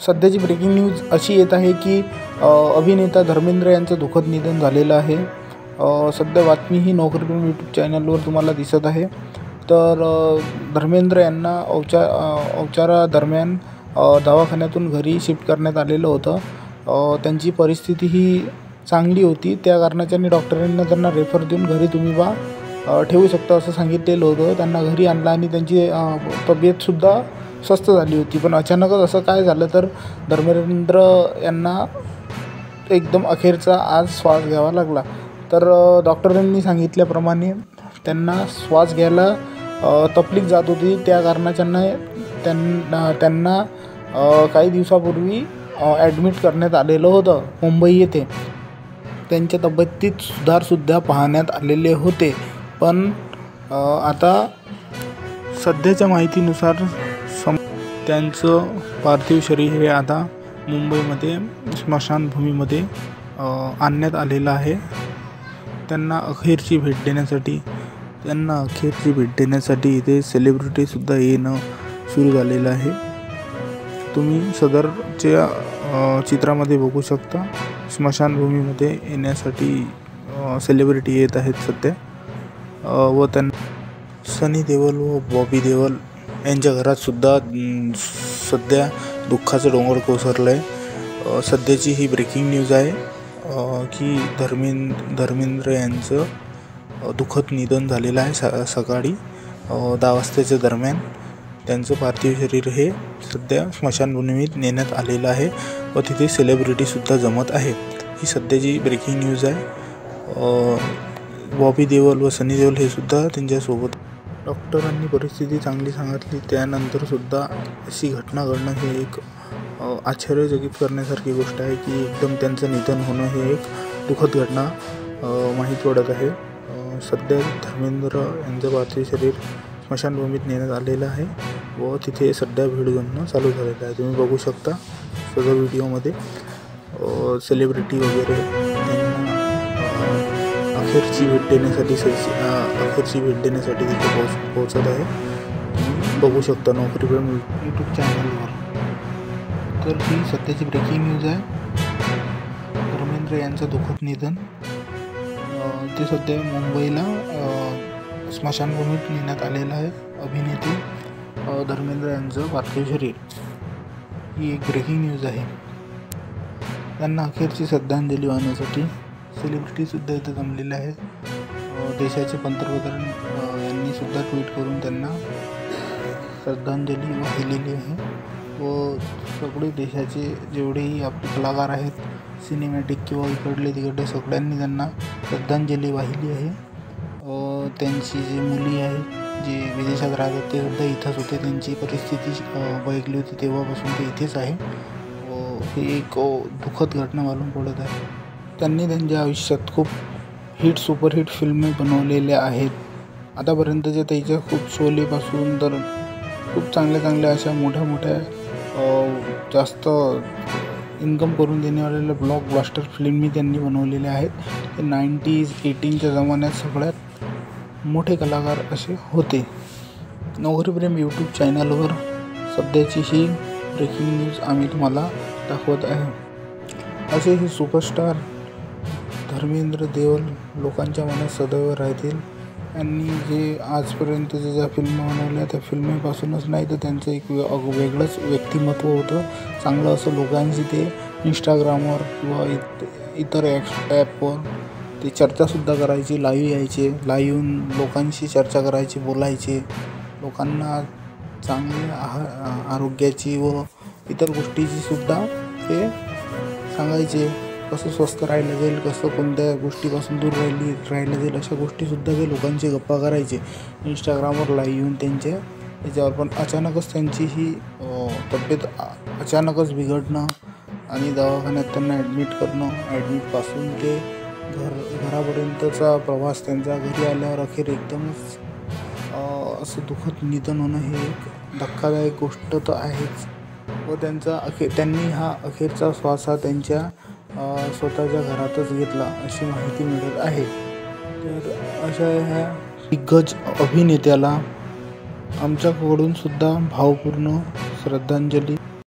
सध्याची breaking news अशी येत आहे की अभिनेता धर्मेंद्र यांचं दुःखद निधन झालेलं आहे। सध्या बातमी ही नोकरीप्रेमी यूट्यूब चॅनलवर तुम्हाला दिसत आहे। तर धर्मेंद्र यांना उपचारादरम्यान दवाखान्यातून घरी शिफ्ट करण्यात आलेलं होतं। त्यांची परिस्थिती ही चांगली होती, त्या कारणाच्याने डॉक्टरांनी त्यांना रेफर देऊन घरी तुम्ही ठेवू शकता असं सांगितलेलं होतं। त्यांना घरी आणलं आणि त्यांची तब्येतसुद्धा स्वस्थ झाली होती। पण अचानकच असं काय झालं तर धर्मेंद्र यांना एकदम अखेरचा आज श्वास घ्यावा लागला। तर डॉक्टरांनी सांगितल्याप्रमाणे त्यांना श्वास घ्यायला तकलीफ जात होती, त्या कारणाच्याने त्यांना काही दिवसापूर्वी ॲडमिट करण्यात आलेलं होतं मुंबई येथे। त्यांच्या तब्येतीत सुधारसुद्धा पाहण्यात आलेले होते। पण आता सध्याच्या माहितीनुसार त्यांचं पार्थिव शरीर हे आता मुंबईमध्ये स्मशानभूमीमध्ये आणण्यात आलेलं आहे। त्यांना अखेरची भेट देण्यासाठी इथे सेलिब्रिटीसुद्धा येणं सुरू झालेलं आहे। तुम्ही सदरच्या चित्रामध्ये बघू शकता, स्मशानभूमीमध्ये येण्यासाठी सेलिब्रिटी येत आहेत सध्या। व त्यांना सनी देओल व बॉबी देओल यांच्या घरात सुद्धा सध्या दुःखाचं डोंगर कोसळलं आहे। सध्याची ही ब्रेकिंग न्यूज आहे की धर्मेंद्र यांचं दुःखद निधन झालेलं आहे। सकाळी 10 वाजताच्या दरम्यान त्यांचं पार्थिव शरीर हे सध्या स्मशानभूमीत नेण्यात आलेलं आहे व तिथे सेलिब्रिटीसुद्धा जमत आहेत। ही सध्याची ब्रेकिंग न्यूज आहे। बॉबी देओल व सनी देओल हे सुद्धा त्यांच्यासोबत। डॉक्टरांनी परिस्थिती चांगली सांगितली, त्यानंतरसुद्धा अशी घटना घडणं हे एक आश्चर्यचकित करण्यासारखी गोष्ट आहे की एकदम त्यांचं निधन होणं हे एक दुःखद घटना माहीत पडत आहे। सध्या धर्मेंद्र यांचं पार्थिव शरीर स्मशानभूमीत नेण्यात आलेलं आहे व तिथे सध्या भीड जमणं चालू झालेलं आहे। तुम्ही बघू शकता सदर व्हिडिओमध्ये सेलिब्रिटी वगैरे त्यांना अखेरची भेट देण्यासाठी तिथे पोहोचत आहे। तुम्ही बघू शकता नोकरीप्रेमी यूट्यूब चॅनलवर। तर ही सध्याची ब्रेकिंग न्यूज आहे, धर्मेंद्र यांचं दुःखद निधन। ते सध्या मुंबईला स्मशानभूमीत नेण्यात आलेलं आहे। अभिनेते धर्मेंद्र यांचं पार्थिव शरीर ही एक ब्रेकिंग न्यूज आहे। त्यांना अखेरची श्रद्धांजली वाहण्यासाठी सेलिब्रिटीसुद्धा इथे जमलेले आहेत। देशाचे पंतप्रधान यांनी सुद्धा ट्विट करून त्यांना श्रद्धांजली वाहिलेली आहे व सगळे देशाचे जेवढेही आपले कलाकार आहेत, सिनेमॅटिक किंवा इकडले तिकडे सगळ्यांनी त्यांना श्रद्धांजली वाहिली आहे। त्यांची जी मुली आहेत जे विदेशात राहतात ते सुद्धा इथंच होते, त्यांची परिस्थिती बघितली होती तेव्हापासून ते इथेच आहे व ही एक दुःखद घटना मालूम पडत आहे। त्यांनी त्यांच्या आयुष्यात खूप सुपरहिट फिल्मी बनवलेल्या आहेत। आतापर्यंतच्या त्यांच्या खूप शोलेपासून तर खूप चांगल्या अशा मोठ्या जास्त इन्कम करून देण्यावालेल्या ब्लॉकबस्टर फिल्मी त्यांनी बनवलेल्या आहेत। ते 90s 80च्या जमान्यात सगळ्यात मोठे कलाकार असे होते। नोकरीप्रेमी यूट्यूब चॅनलवर सध्याची ही ब्रेकिंग न्यूज आम्ही तुम्हाला दाखवत आहे। असे हे सुपरस्टार धर्मेंद्र देओल लोकांच्या मनात सदैव राहतील। यांनी जे आजपर्यंत ज्या फिल्म बनवल्या त्या फिल्मीपासूनच नाही तर त्यांचं एक वेगळंच व्यक्तिमत्व होतं। चांगलं असं लोकांशी ते इंस्टाग्रामवर किंवा इतर ॲपवर ते चर्चासुद्धा करायचे, लाईव्ह यायचे, लाईव्ह येऊन लोकांशी चर्चा करायचे, बोलायचे, लोकांना चांगल्या आरोग्याची व इतर गोष्टीची सुद्धा ते सांगायचे। कसं स्वस्थ राहिलं जाईल, कसं कोणत्या गोष्टीपासून दूर राहिलं जाईल अशा गोष्टीसुद्धा ते लोकांची गप्पा करायचे इंस्टाग्रामवर लाईव्ह येऊन त्यांच्या याच्यावर। पण अचानकच त्यांची ही तब्येत अचानकच बिघडणं आणि दवाखान्यात त्यांना ॲडमिट करणं, ॲडमिटपासून ते घरापर्यंतचा प्रवास त्यांचा, घरी आल्यावर अखेर एकदमच असं दुःखद निधन होणं हे एक धक्कादायक गोष्ट तर आहेच व त्यांनी हा अखेरचा श्वास हा त्यांच्या स्वतःच्या घरातच घेतला अशी माहिती मिळत आहे। तर अशा ह्या दिग्गज अभिनेत्याला आमच्याकडून सुद्धा भावपूर्ण श्रद्धांजली